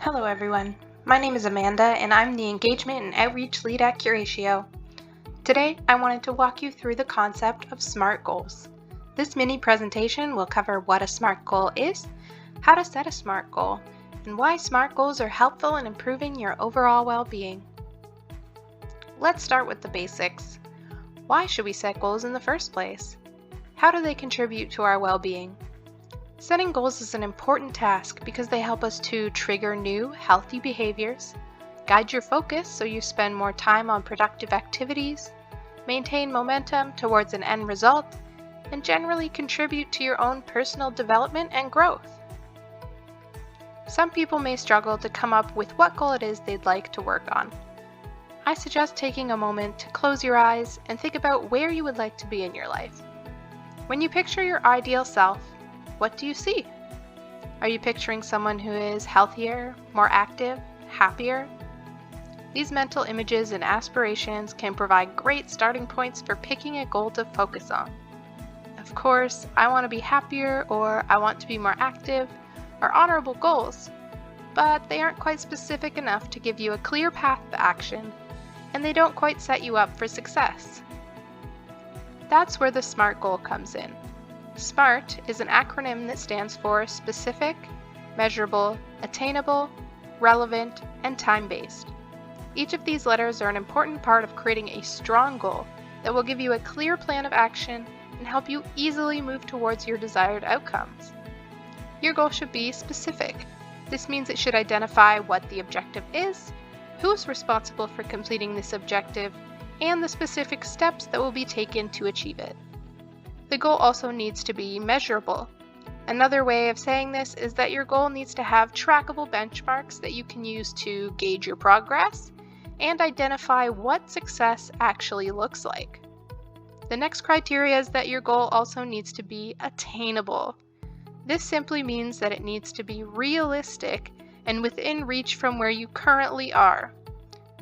Hello everyone, my name is Amanda and I'm the Engagement and Outreach Lead at Curatio. Today I wanted to walk you through the concept of SMART goals. This mini presentation will cover what a SMART goal is, how to set a SMART goal, and why SMART goals are helpful in improving your overall well-being. Let's start with the basics. Why should we set goals in the first place? How do they contribute to our well-being? Setting goals is an important task because they help us to trigger new, healthy behaviors, guide your focus so you spend more time on productive activities, maintain momentum towards an end result, and generally contribute to your own personal development and growth. Some people may struggle to come up with what goal it is they'd like to work on. I suggest taking a moment to close your eyes and think about where you would like to be in your life. When you picture your ideal self, what do you see? Are you picturing someone who is healthier, more active, happier? These mental images and aspirations can provide great starting points for picking a goal to focus on. Of course, I want to be happier or I want to be more active are honorable goals, but they aren't quite specific enough to give you a clear path to action, and they don't quite set you up for success. That's where the SMART goal comes in. SMART is an acronym that stands for specific, measurable, attainable, relevant, and time-based. Each of these letters are an important part of creating a strong goal that will give you a clear plan of action and help you easily move towards your desired outcomes. Your goal should be specific. This means it should identify what the objective is, who's responsible for completing this objective, and the specific steps that will be taken to achieve it. The goal also needs to be measurable. Another way of saying this is that your goal needs to have trackable benchmarks that you can use to gauge your progress and identify what success actually looks like. The next criteria is that your goal also needs to be attainable. This simply means that it needs to be realistic and within reach from where you currently are.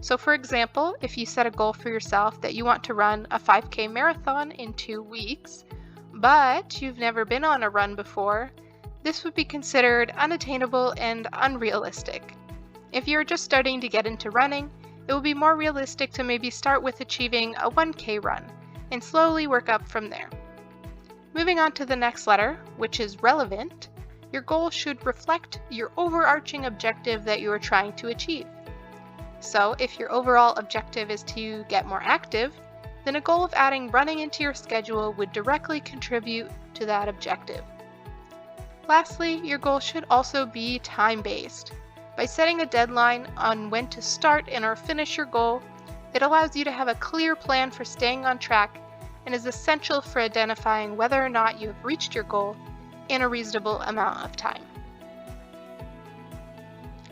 So for example, if you set a goal for yourself that you want to run a 5K marathon in 2 weeks, but you've never been on a run before, this would be considered unattainable and unrealistic. If you're just starting to get into running, it will be more realistic to maybe start with achieving a 1K run and slowly work up from there. Moving on to the next letter, which is relevant, your goal should reflect your overarching objective that you are trying to achieve. So if your overall objective is to get more active, then a goal of adding running into your schedule would directly contribute to that objective. Lastly, your goal should also be time-based. By setting a deadline on when to start and or finish your goal, it allows you to have a clear plan for staying on track and is essential for identifying whether or not you have reached your goal in a reasonable amount of time.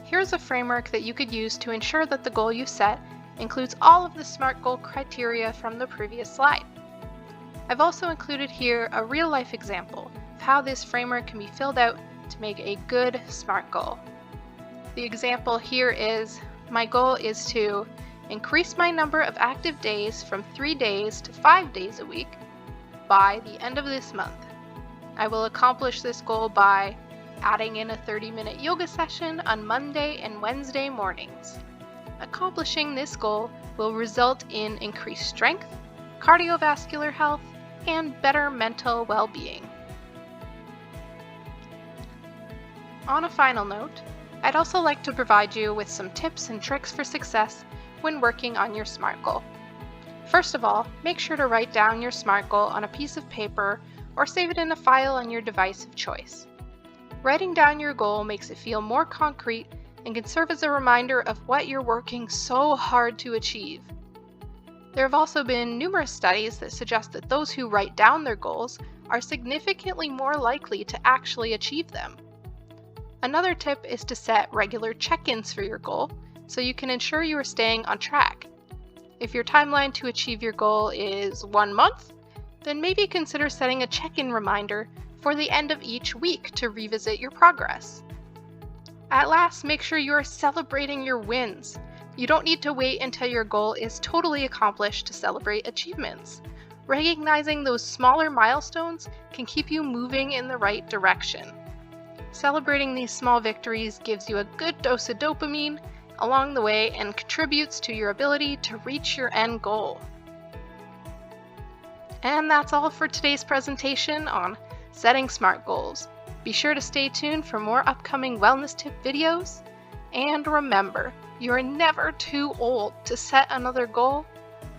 Here's a framework that you could use to ensure that the goal you set includes all of the SMART goal criteria from the previous slide. I've also included here a real-life example of how this framework can be filled out to make a good SMART goal. The example here is, my goal is to increase my number of active days from 3 days to 5 days a week by the end of this month. I will accomplish this goal by adding in a 30-minute yoga session on Monday and Wednesday mornings. Accomplishing this goal will result in increased strength, cardiovascular health, and better mental well-being. On a final note, I'd also like to provide you with some tips and tricks for success when working on your SMART goal. First of all, make sure to write down your SMART goal on a piece of paper or save it in a file on your device of choice. Writing down your goal makes it feel more concrete and can serve as a reminder of what you're working so hard to achieve. There have also been numerous studies that suggest that those who write down their goals are significantly more likely to actually achieve them. Another tip is to set regular check-ins for your goal so you can ensure you are staying on track. If your timeline to achieve your goal is 1 month, then maybe consider setting a check-in reminder for the end of each week to revisit your progress. At last, make sure you are celebrating your wins. You don't need to wait until your goal is totally accomplished to celebrate achievements. Recognizing those smaller milestones can keep you moving in the right direction. Celebrating these small victories gives you a good dose of dopamine along the way and contributes to your ability to reach your end goal. And that's all for today's presentation on setting SMART goals. Be sure to stay tuned for more upcoming wellness tip videos. And remember, you are never too old to set another goal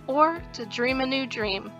or to dream a new dream.